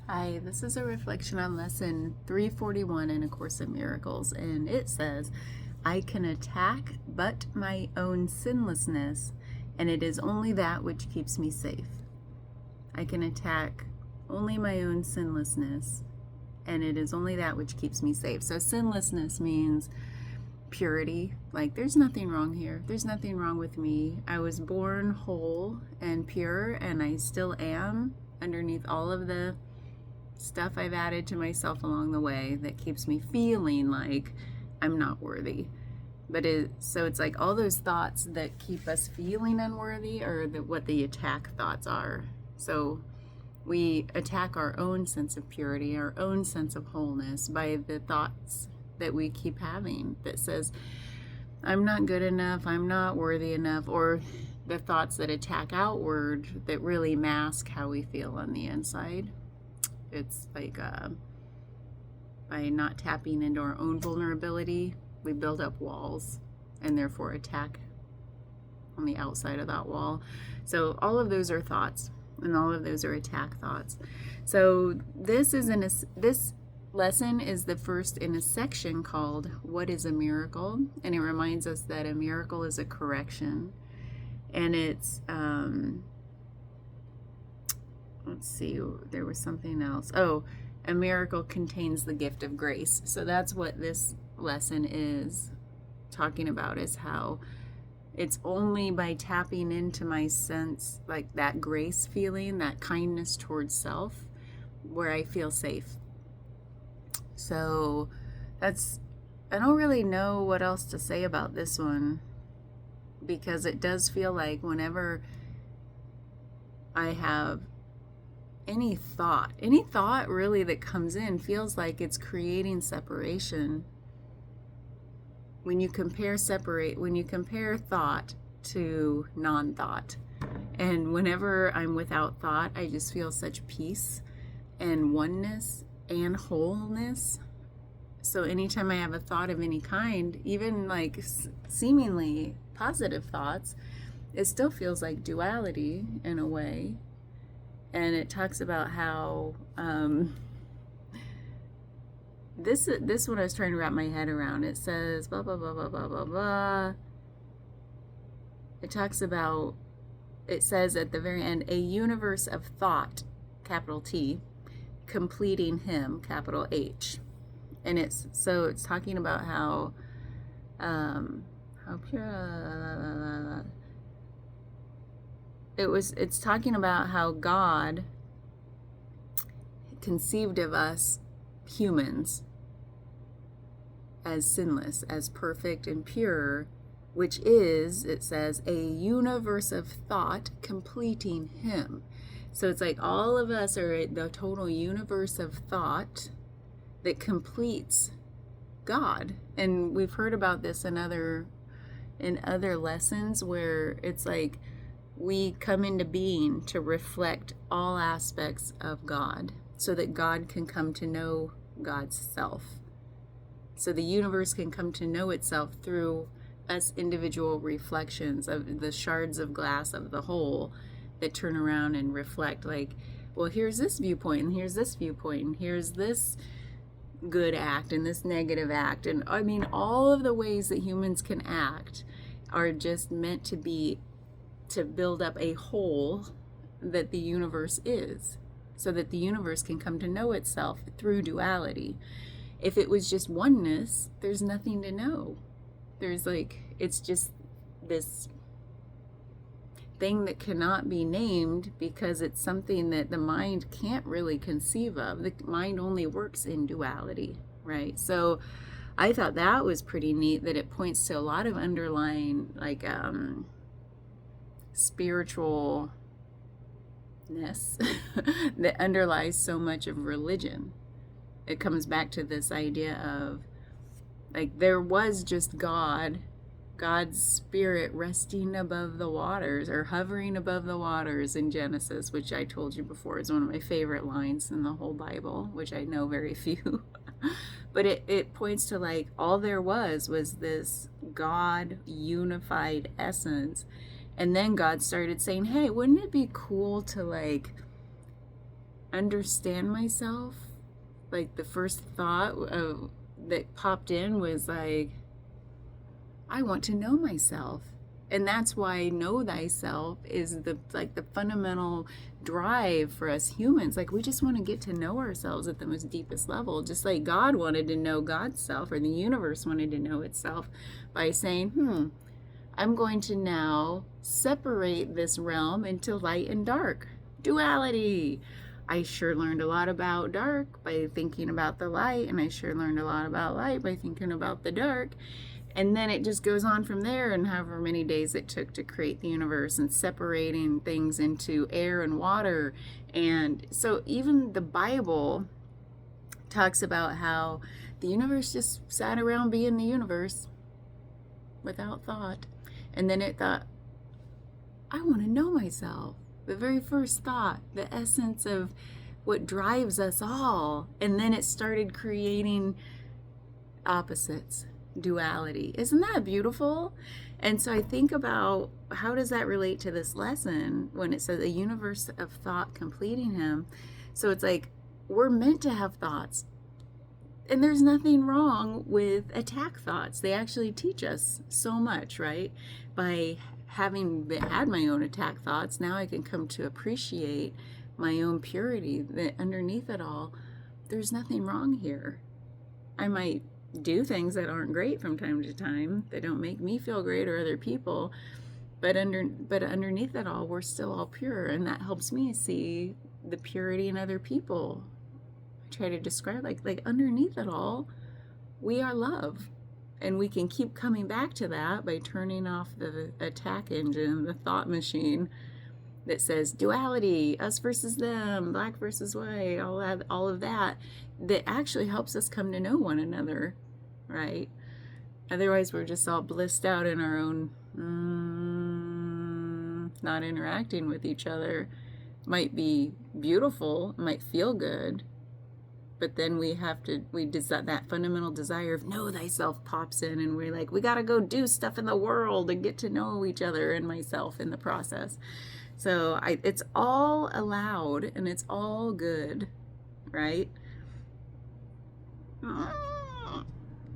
Hi, this is a reflection on lesson 341 in A Course in Miracles, and it says, I can attack but my own sinlessness, and it is only that which keeps me safe. I can attack only my own sinlessness, and it is only that which keeps me safe. So sinlessness means purity. Like, there's nothing wrong here. There's nothing wrong with me. I was born whole and pure, and I still am underneath all of the stuff I've added to myself along the way that keeps me feeling like I'm not worthy. So it's like all those thoughts that keep us feeling unworthy are what the attack thoughts are. So we attack our own sense of purity, our own sense of wholeness by the thoughts that we keep having that says, I'm not good enough, I'm not worthy enough, or the thoughts that attack outward that really mask how we feel on the inside. It's like by not tapping into our own vulnerability, we build up walls and therefore attack on the outside of that wall. So all of those are thoughts, and all of those are attack thoughts. So this lesson is the first in a section called What is a Miracle? And it reminds us that a miracle is a correction. And it's let's see, there was something else. Oh, a miracle contains the gift of grace. So that's what this lesson is talking about, is how it's only by tapping into my sense, like that grace feeling, that kindness towards self, where I feel safe. So I don't really know what else to say about this one, because it does feel like whenever I have any thought really that comes in feels like it's creating separation. When you compare thought to non-thought, and whenever I'm without thought, I just feel such peace and oneness and wholeness. So anytime I have a thought of any kind, even like seemingly positive thoughts, it still feels like duality in a way. And it talks about how this one I was trying to wrap my head around. It says blah blah blah blah blah blah blah. It says at the very end, a universe of thought, capital T, completing him, capital H. And it's talking about how pure. It's talking about how God conceived of us humans as sinless, as perfect and pure, which is, it says, a universe of thought completing him. So it's like all of us are the total universe of thought that completes God. And we've heard about this in other lessons, where it's like we come into being to reflect all aspects of God so that God can come to know God's self. So the universe can come to know itself through us individual reflections of the shards of glass of the whole that turn around and reflect, like, well, here's this viewpoint, and here's this viewpoint, and here's this good act and this negative act. And I mean, all of the ways that humans can act are just meant to build up a whole that the universe is, so that the universe can come to know itself through duality. If it was just oneness, there's nothing to know. It's just this thing that cannot be named because it's something that the mind can't really conceive of. The mind only works in duality, right? So I thought that was pretty neat, that it points to a lot of underlying spiritualness that underlies so much of religion. It comes back to this idea of, like, there was just God's spirit resting above the waters, or hovering above the waters in Genesis, which I told you before is one of my favorite lines in the whole Bible, which I know very few. But it points to, like, all there was this God unified essence. And then God started saying, hey, wouldn't it be cool to, like, understand myself, like the first thought that popped in was like, I want to know myself. And that's why know thyself is the fundamental drive for us humans. Like, we just want to get to know ourselves at the most deepest level, just like God wanted to know God's self, or the universe wanted to know itself by saying, I'm going to now separate this realm into light and dark. Duality. I sure learned a lot about dark by thinking about the light, and I sure learned a lot about light by thinking about the dark. And then it just goes on from there, and however many days it took to create the universe and separating things into air and water. And so even the Bible talks about how the universe just sat around being the universe without thought. And then it thought, I want to know myself. The very first thought, the essence of what drives us all. And then it started creating opposites, duality. Isn't that beautiful? And so I think about, how does that relate to this lesson when it says a universe of thought completing him? So it's like, we're meant to have thoughts. And there's nothing wrong with attack thoughts. They actually teach us so much, right? By having had my own attack thoughts, now I can come to appreciate my own purity, that underneath it all, there's nothing wrong here. I might do things that aren't great from time to time, that don't make me feel great or other people, but underneath it all, we're still all pure, and that helps me see the purity in other people. I try to describe like underneath it all, we are love, and we can keep coming back to that by turning off the attack engine, the thought machine that says duality, us versus them, black versus white, all of that actually helps us come to know one another, right? Otherwise, we're just all blissed out in our own, not interacting with each other. Might be beautiful, might feel good, but then that fundamental desire of know thyself pops in, and we're like, we gotta go do stuff in the world and get to know each other and myself in the process. So it's all allowed and it's all good, right?